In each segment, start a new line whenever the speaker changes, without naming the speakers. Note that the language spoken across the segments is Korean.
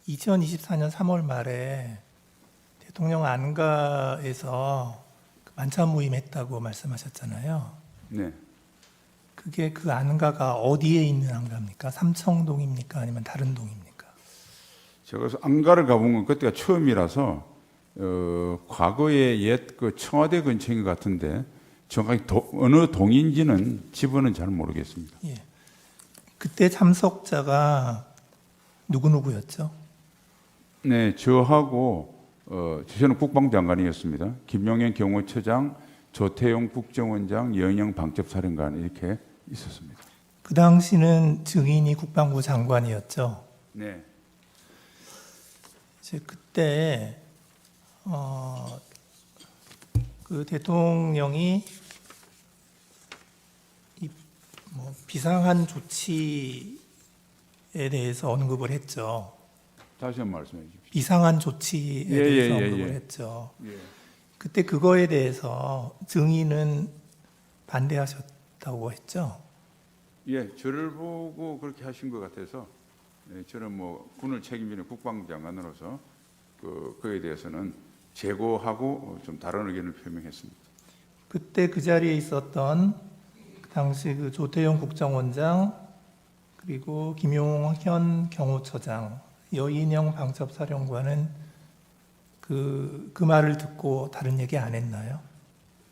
2024년 3월 말에 대통령 안가에서 그 만찬 모임했다고 말씀하셨잖아요.
네.
그게 그 안가가 어디에 있는 안가입니까? 삼청동입니까? 아니면 다른 동입니까?
제가 그래서 안가를 가본 건 그때가 처음이라서 과거에 옛 그 청와대 근처인 것 같은데 정확히 어느 동인지는 집은 잘 모르겠습니다.
예. 그때 참석자가 누구였죠?
네, 저하고 저는 국방장관이었습니다. 김용현 경호처장, 조태용 국정원장, 여인영 방첩사령관 이렇게 있었습니다.
그 당시는 증인이 국방부 장관이었죠.
네.
이제 그때 그 대통령이 비상한 조치에 대해서 언급을 했죠.
다시 한 번 말씀해 주십시오.
비상한 조치에 대해서 언급을 했죠.
예.
그때 그거에 대해서 증인은 반대하셨다고 했죠.
예, 저를 보고 그렇게 하신 것 같아서 저는 뭐 군을 책임지는 국방장관으로서 그에 대해서는 재고하고 좀 다른 의견을 표명했습니다.
그때 그 자리에 있었던 그 당시 그 조태용 국정원장 그리고 김용현 경호처장, 여인영 방첩사령관은 그 말을 듣고 다른 얘기 안 했나요?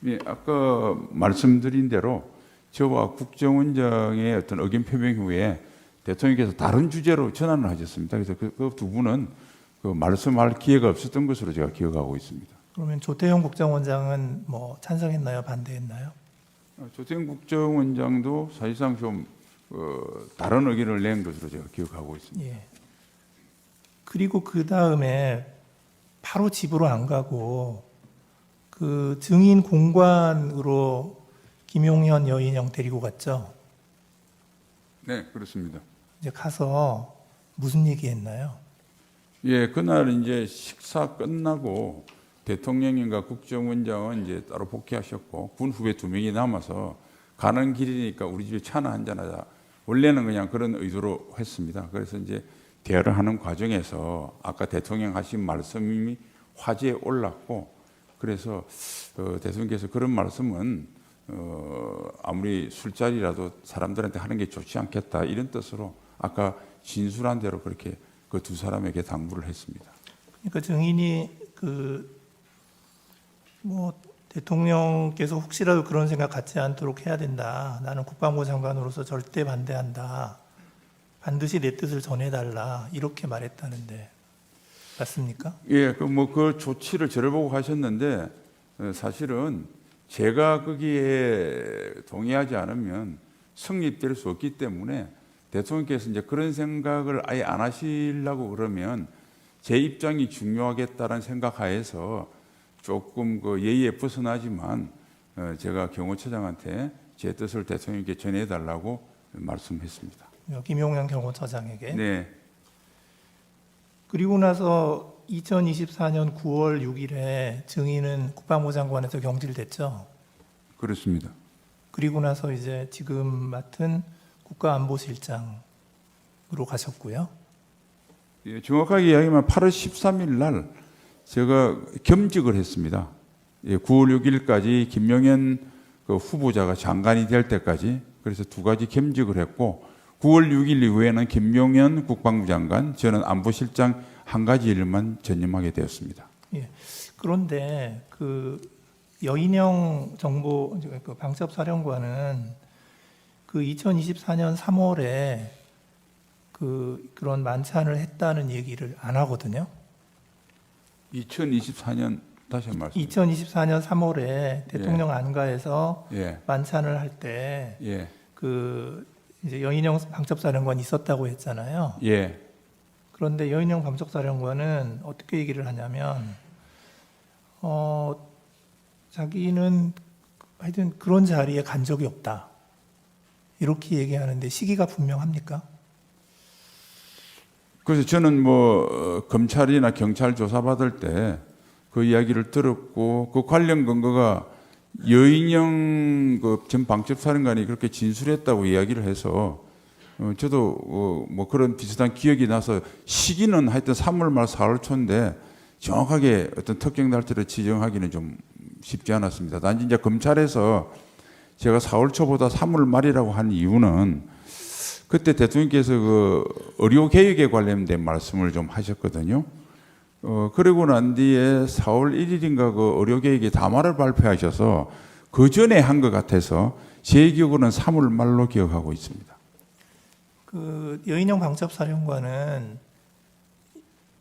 예, 아까 말씀드린 대로 저와 국정원장의 어떤 의견 표명 후에 대통령께서 다른 주제로 전환을 하셨습니다. 그래서 그 두 분은 그 말씀할 기회가 없었던 것으로 제가 기억하고 있습니다.
그러면 조태용 국정원장은 뭐 찬성했나요? 반대했나요?
조태용 국정원장도 사실상 좀 다른 의견을 낸 것으로 제가 기억하고 있습니다.
예. 그리고 그 다음에 바로 집으로 안 가고 그 증인 공관으로 김용현, 여인영 데리고 갔죠.
네, 그렇습니다.
이제 가서 무슨 얘기했나요?
예, 그날 이제 식사 끝나고 대통령님과 국정원장은 이제 따로 복귀하셨고 군 후배 2명이 남아서 가는 길이니까 우리 집에 차나 한잔 하자. 원래는 그냥 그런 의도로 했습니다. 그래서 이제 대화를 하는 과정에서 아까 대통령 하신 말씀이 화제에 올랐고 그래서 대통령께서 그런 말씀은 아무리 술자리라도 사람들한테 하는 게 좋지 않겠다 이런 뜻으로 아까 진술한 대로 그렇게 그 두 사람에게 당부를 했습니다.
그러니까 증인이 대통령께서 혹시라도 그런 생각 갖지 않도록 해야 된다. 나는 국방부 장관으로서 절대 반대한다. 반드시 내 뜻을 전해달라. 이렇게 말했다는데 맞습니까?
예, 그 조치를 저를 보고 하셨는데 사실은 제가 거기에 동의하지 않으면 성립될 수 없기 때문에 대통령께서 이제 그런 생각을 아예 안 하시려고 그러면 제 입장이 중요하겠다는 생각하에서 조금 그 예의에 벗어나지만 제가 경호처장한테 제 뜻을 대통령께 전해달라고 말씀했습니다.
김용현 경호처장에게.
네.
그리고 나서 2024년 9월 6일에 증인은 국방부 장관에서 경질됐죠.
그렇습니다.
그리고 나서 이제 지금 맡은 국가안보실장으로 가셨고요.
예, 정확하게 이야기하면 8월 13일 날 제가 겸직을 했습니다. 예, 9월 6일까지 김용현 그 후보자가 장관이 될 때까지 그래서 2가지 겸직을 했고 9월 6일 이후에는 김용현 국방부 장관, 저는 안보실장 한 가지 일만 전념하게 되었습니다.
예. 그런데 그 여인영 정보 그 방첩사령관은 그 2024년 3월에 그런 만찬을 했다는 얘기를 안 하거든요.
2024년 다시 한 말씀.
2024년 3월에 대통령 안가에서
예.
만찬을 할 때
예.
이제 여인영 방첩사령관이 있었다고 했잖아요.
예.
그런데 여인영 방첩사령관은 어떻게 얘기를 하냐면 자기는 하여튼 그런 자리에 간 적이 없다. 이렇게 얘기하는데 시기가 분명합니까?
그래서 저는 검찰이나 경찰 조사받을 때 그 이야기를 들었고 그 관련 근거가 여인영 전 방첩사령관이 그렇게 진술했다고 이야기를 해서 저도 뭐 그런 비슷한 기억이 나서 시기는 하여튼 3월 말 4월 초인데 정확하게 어떤 특정 날짜를 지정하기는 좀 쉽지 않았습니다. 단지 이제 검찰에서 제가 4월 초보다 3월 말이라고 한 이유는 그때 대통령께서 그 의료 개혁에 관련된 말씀을 좀 하셨거든요. 그리고 난 뒤에 4월 1일인가 그 의료 개혁의 담화를 발표하셔서 그 전에 한 것 같아서 제 기억으로는 3월 말로 기억하고 있습니다.
그 여인영 방첩사령관은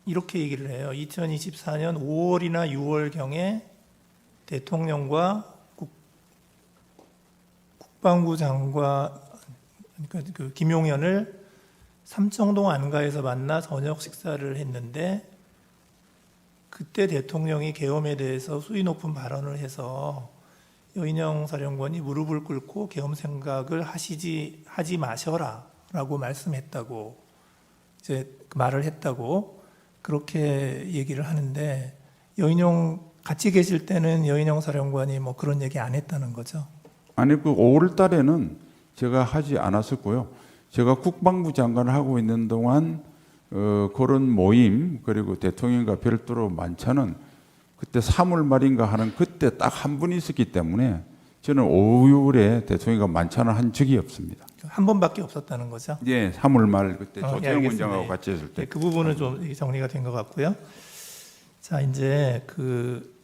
이렇게 얘기를 해요. 2024년 5월이나 6월경에 대통령과 국방부 장관 그러니까 그 김용현을 삼청동 안가에서 만나 저녁 식사를 했는데 그때 대통령이 계엄에 대해서 수위 높은 발언을 해서 여인영 사령관이 무릎을 꿇고 계엄 생각을 하지 마셔라라고 말씀했다고 이제 그 말을 했다고 그렇게 얘기를 하는데 여인영 같이 계실 때는 여인영 사령관이 뭐 그런 얘기 안 했다는 거죠.
아니 그 5월 달에는 제가 하지 않았었고요. 제가 국방부 장관을 하고 있는 동안 그런 모임 그리고 대통령과 별도로 만찬은 그때 3월 말인가 하는 그때 딱 한 분 있었기 때문에 저는 5, 6월에 대통령과 만찬을 한 적이 없습니다.
한 번밖에 없었다는 거죠.
예, 3월 말 그때
예,
조태영
알겠습니다.
원장하고 같이 했을 때.
네, 그 부분은 좀 정리가 된 것 같고요. 자, 이제 그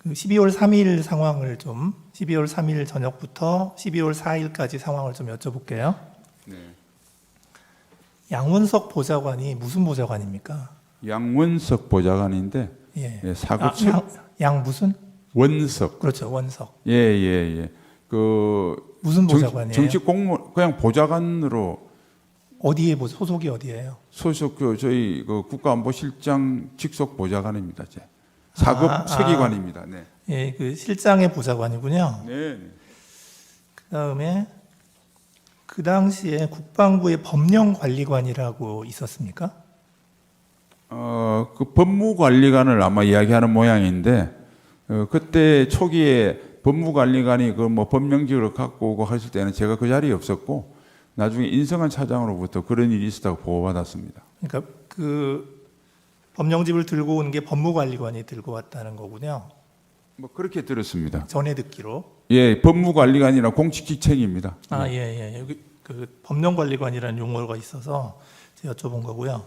12월 3일 상황을 좀 12월 3일 저녁부터 12월 4일까지 상황을 좀 여쭤볼게요.
네.
양원석 보좌관이 무슨 보좌관입니까?
양원석 보좌관인데
예.
예, 사급
양 무슨?
원석.
그렇죠. 원석.
예, 예, 예. 그
무슨 보좌관이에요?
정치 공무원 그냥 보좌관으로
어디에 소속이 어디예요?
소속 저희 그 국가안보실장 직속 보좌관입니다. 제 사급 서기관입니다. 네.
예, 그 실장의 보좌관이군요.
네.
그다음에 그 당시에 국방부의 법령관리관이라고 있었습니까?
그 법무관리관을 아마 이야기하는 모양인데 그때 초기에 법무관리관이 그 뭐 법령직을 갖고 오고 했을 때는 제가 그 자리에 없었고 나중에 인성한 차장으로부터 그런 일이 있었다고 보고받았습니다.
그러니까 그 법령집을 들고 온 게 법무관리관이 들고 왔다는 거군요.
뭐 그렇게 들었습니다.
전에 듣기로.
예, 법무관리관이나 공직기책입니다.
아, 예, 예. 여기 그 법령관리관이라는 용어가 있어서 제가 여쭤본 거고요.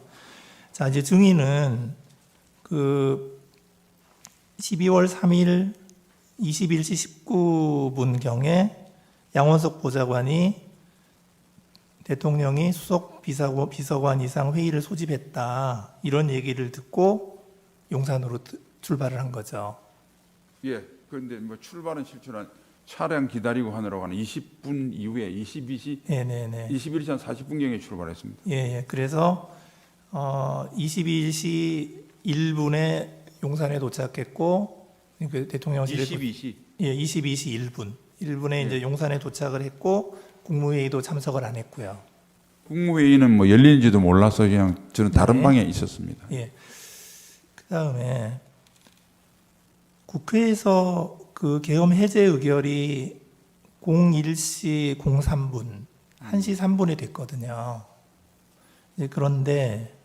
자, 이제 증인은 그 12월 3일 21시 19분경에 양원석 보좌관이 대통령이 수석 비서관 이상 회의를 소집했다 이런 얘기를 듣고 용산으로 출발을 한 거죠.
예, 그런데 뭐 출발은 실추한 차량 기다리고 하느라고 하는 20분 이후에 22시,
네네네.
21시 한 40분경에 출발했습니다.
예, 예. 그래서 22시 1분에 용산에 도착했고 그 대통령실에
22시.
예, 22시 1분에 이제 용산에 도착을 했고 국무회의도 참석을 안 했고요.
국무회의는 뭐 열리는지도 몰라서 그냥 저는 다른
네.
방에 있었습니다.
예. 그다음에 국회에서 그 계엄 해제 의결이 01시 03분 1시 3분에 됐거든요. 이제 그런데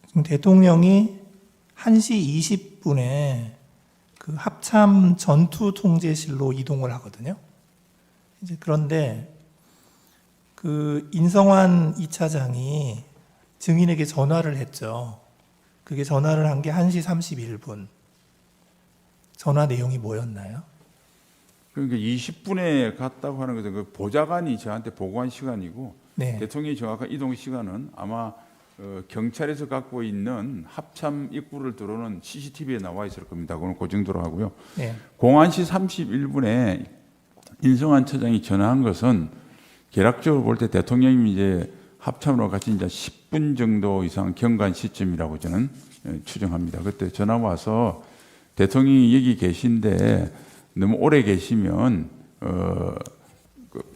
지금 대통령이 1시 20분에 그 합참 전투 통제실로 이동을 하거든요. 이제 그런데 그 인성환 2차장이 증인에게 전화를 했죠. 그게 전화를 한 게 1시 31분. 전화 내용이 뭐였나요?
그러니까 20분에 갔다고 하는 것은 그 보좌관이 저한테 보고한 시간이고
네.
대통령이 정확한 이동 시간은 아마 경찰에서 갖고 있는 합참 입구를 들어오는 CCTV에 나와 있을 겁니다. 그건 그 정도로 하고요.
네.
01시 31분에 인성환 처장이 전화한 것은 계략적으로 볼 때 대통령이 이제 합참으로 같이 이제 10분 정도 이상 경관 시점이라고 저는 추정합니다. 그때 전화 와서 대통령이 여기 계신데 너무 오래 계시면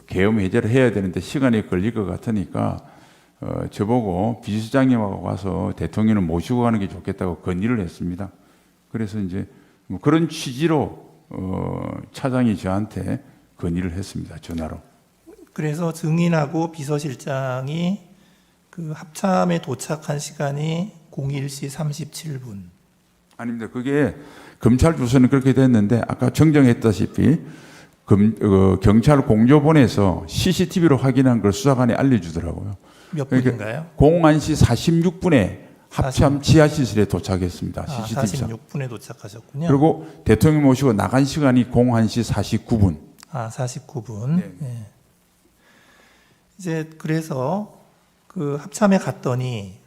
계엄 해제를 해야 되는데 시간이 걸릴 것 같으니까 저보고 비서장님하고 와서 대통령을 모시고 가는 게 좋겠다고 건의를 했습니다. 그래서 이제 뭐 그런 취지로 차장이 저한테 건의를 했습니다. 전화로.
그래서 증인하고 비서실장이 그 합참에 도착한 시간이 01시 37분.
아닙니다. 그게 검찰 주소는 그렇게 됐는데 아까 정정했다시피 경찰 공조본에서 CCTV로 확인한 걸 수사관이 알려주더라고요.
몇
그러니까
분인가요?
01시 46분에 합참 지하시설에 도착했습니다. CCTV상.
46분에 도착하셨군요.
그리고 대통령 모시고 나간 시간이 01시 49분.
49분.
네.
예. 이제 그래서 그 합참에 갔더니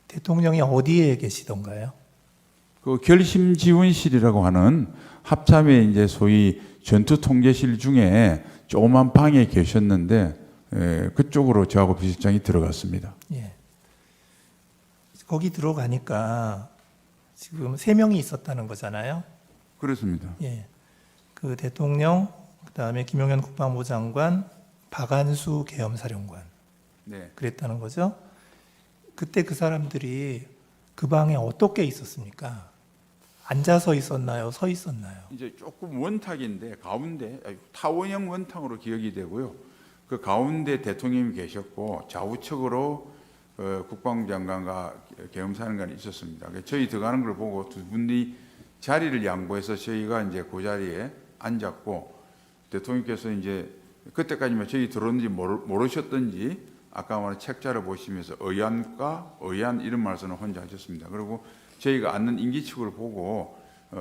대통령이 어디에 계시던가요?
그 결심지원실이라고 하는 합참의 이제 소위 전투통제실 중에 조그만 방에 계셨는데 그쪽으로 저하고 비서실장이 들어갔습니다.
예. 거기 들어가니까 지금 3명이 있었다는 거잖아요.
그렇습니다.
예. 그 대통령, 그다음에 김용현 국방부 장관, 박안수 계엄사령관.
네.
그랬다는 거죠. 그때 그 사람들이 그 방에 어떻게 있었습니까? 앉아서 있었나요? 서 있었나요?
이제 조금 원탁인데 가운데 타원형 원탁으로 기억이 되고요. 그 가운데 대통령이 계셨고 좌우측으로 국방부 장관과 계엄사령관이 있었습니다. 저희 들어가는 걸 보고 두 분이 자리를 양보해서 저희가 이제 그 자리에 앉았고 대통령께서 이제 그때까지만 저희 들어오는지 모르셨던지 아까 말한 책자를 보시면서 의안 이런 말씀을 혼자 하셨습니다. 그리고 저희가 앉는 임기측을 보고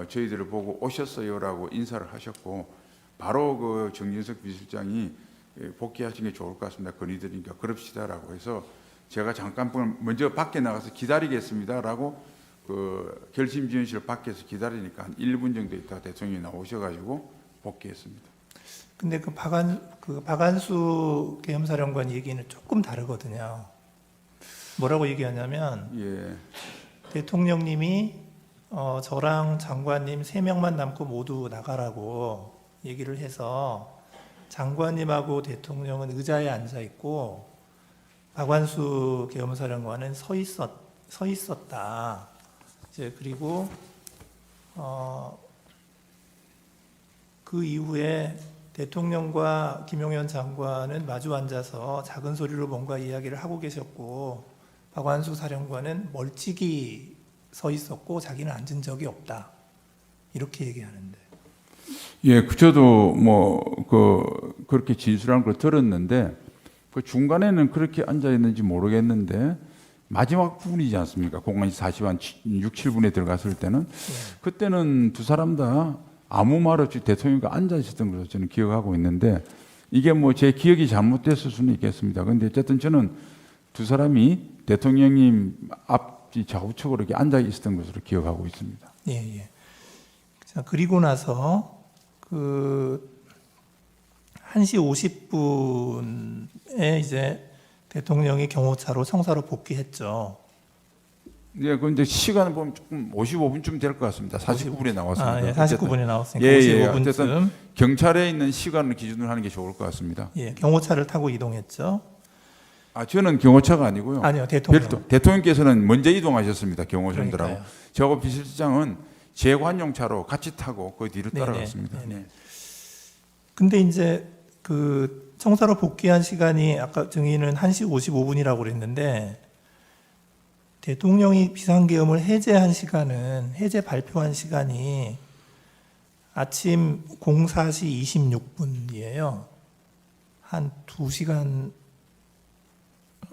저희들을 보고 오셨어요라고 인사를 하셨고 바로 그 정진석 비서실장이 복귀하시는 게 좋을 것 같습니다. 건의드리니까 그럽시다라고 해서 제가 잠깐 먼저 밖에 나가서 기다리겠습니다라고 그 결심지원실 밖에서 기다리니까 한 1분 정도 있다가 대통령이 나오셔가지고 복귀했습니다.
근데 그 박안수 계엄사령관 얘기는 조금 다르거든요. 뭐라고 얘기하냐면
예.
대통령님이 저랑 장관님 3명만 남고 모두 나가라고 얘기를 해서 장관님하고 대통령은 의자에 앉아 있고 박완수 계엄사령관은 서 있었다. 이제 그리고 그 이후에 대통령과 김용현 장관은 마주 앉아서 작은 소리로 뭔가 이야기를 하고 계셨고 박완수 사령관은 멀찍이 서 있었고 자기는 앉은 적이 없다. 이렇게 얘기하는데.
예, 저도 그렇게 진술한 걸 들었는데 그 중간에는 그렇게 앉아 있는지 모르겠는데 마지막 부분이지 않습니까? 공간이 40한 6, 7분에 들어갔을 때는 그때는 두 사람 다 아무 말 없이 대통령과 앉아 있었던 것으로 저는 기억하고 있는데 이게 뭐 제 기억이 잘못됐을 수는 있겠습니다. 그런데 어쨌든 저는 두 사람이 대통령님 앞뒤 좌우측으로 이렇게 앉아 있었던 것으로 기억하고 있습니다.
예, 예. 자, 그리고 나서 그 1시 50분에 이제 대통령이 경호차로 청사로 복귀했죠.
예, 그런데 시간을 보면 조금 55분쯤 될 것 같습니다. 49분에 나왔습니다.
예, 49분에 나왔으니까
예,
55분쯤.
어쨌든 경찰에 있는 시간을 기준으로 하는 게 좋을 것 같습니다.
예, 경호차를 타고 이동했죠.
저는 경호차가 아니고요.
아니요, 대통령.
대통령께서는 먼저 이동하셨습니다. 경호선들하고.
그러니까요.
저하고 비서실장은 재관용차로 같이 타고 그 뒤를
네네,
따라갔습니다.
네네.
네.
근데 이제 그 청사로 복귀한 시간이 아까 증인은 1시 55분이라고 그랬는데 대통령이 비상계엄을 해제 발표한 시간이 아침 04시 26분이에요. 한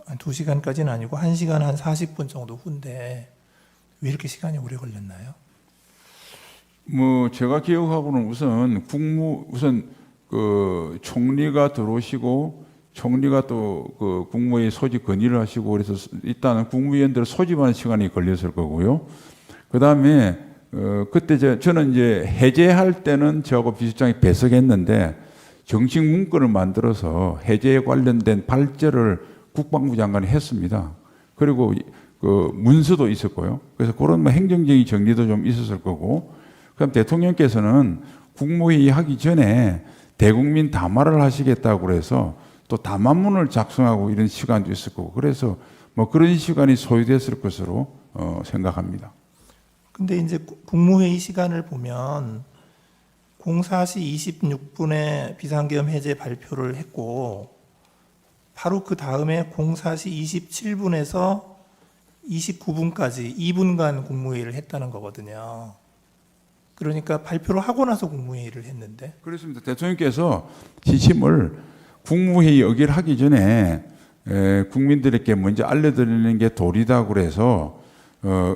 2시간까지는 아니고 1시간 한 40분 정도 후인데 왜 이렇게 시간이 오래 걸렸나요?
뭐 제가 기억하고는 우선 그 총리가 들어오시고 총리가 또 그 국무회의 소집 건의를 하시고 그래서 일단은 국무위원들 소집하는 시간이 걸렸을 거고요. 그 다음에 그때 저는 이제 해제할 때는 저하고 비서실장이 배석했는데 정식 문건을 만들어서 해제에 관련된 발제를 국방부 장관이 했습니다. 그리고 그 문서도 있었고요. 그래서 그런 뭐 행정적인 정리도 좀 있었을 거고. 그럼 대통령께서는 국무회의 하기 전에 대국민 담화를 하시겠다고 그래서 또 담화문을 작성하고 이런 시간도 있을 거고 그래서 뭐 그런 시간이 소요됐을 것으로 생각합니다.
근데 이제 국무회의 시간을 보면 04시 26분에 비상계엄 해제 발표를 했고 바로 그 다음에 04시 27분에서 29분까지 2분간 국무회의를 했다는 거거든요. 그러니까 발표를 하고 나서 국무회의를 했는데.
그렇습니다. 대통령께서 지침을 국무회의 의결하기 전에 국민들에게 먼저 알려드리는 게 도리다 그래서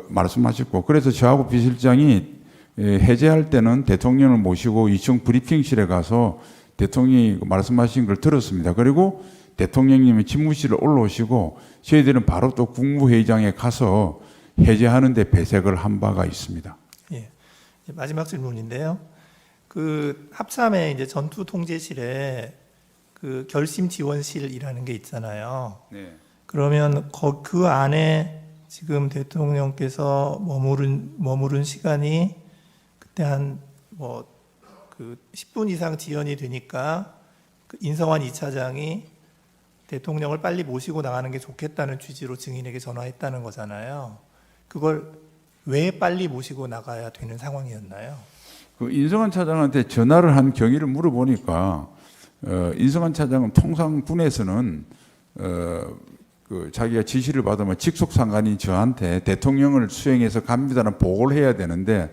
말씀하셨고, 그래서 저하고 비실장이 해제할 때는 대통령을 모시고 2층 브리핑실에 가서 대통령이 말씀하신 걸 들었습니다. 그리고 대통령님이 집무실에 올라오시고 저희들은 바로 또 국무회의장에 가서 해제하는 데 배색을 한 바가 있습니다.
예. 마지막 질문인데요. 그 합참의 이제 전투 통제실에 그 결심 지원실이라는 게 있잖아요.
네.
그러면 그 안에 지금 대통령께서 머무른 시간이 그때 한 그 10분 이상 지연이 되니까 그 인성환 2차장이 대통령을 빨리 모시고 나가는 게 좋겠다는 취지로 증인에게 전화했다는 거잖아요. 그걸 왜 빨리 모시고 나가야 되는 상황이었나요?
그 인성환 차장한테 전화를 한 경위를 물어보니까 인성환 차장은 통상 군에서는 그 자기가 지시를 받으면 직속 상관인 저한테 대통령을 수행해서 갑니다는 보고를 해야 되는데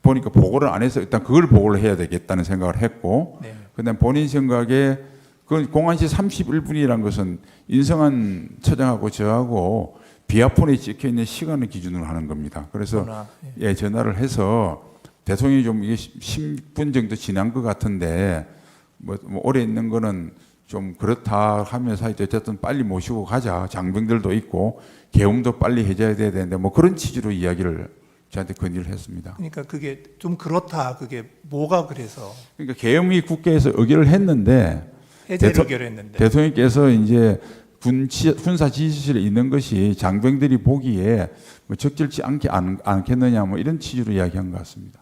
보니까 보고를 안 해서 일단 그걸 보고를 해야 되겠다는 생각을 했고,
네.
그다음 본인 생각에 그 01시 31분이라는 것은 인성환 차장하고 저하고 비아폰에 찍혀 있는 시간을 기준으로 하는 겁니다. 그래서 예, 전화를 해서 대통령이 좀 이게 10분 정도 지난 것 같은데 뭐 오래 있는 거는 좀 그렇다 하면서 어쨌든 빨리 모시고 가자. 장병들도 있고 계엄도 빨리 해줘야 돼야 되는데 뭐 그런 취지로 이야기를 저한테 건의를 했습니다.
그러니까 그게 좀 그렇다. 그게 뭐가 그래서
그러니까 계엄이 국회에서 의결을 했는데
해제를 의결했는데
대통령께서 이제 군사 지휘실에 있는 것이 장병들이 보기에 뭐 적절치 않겠느냐 뭐 이런 취지로 이야기한 것 같습니다.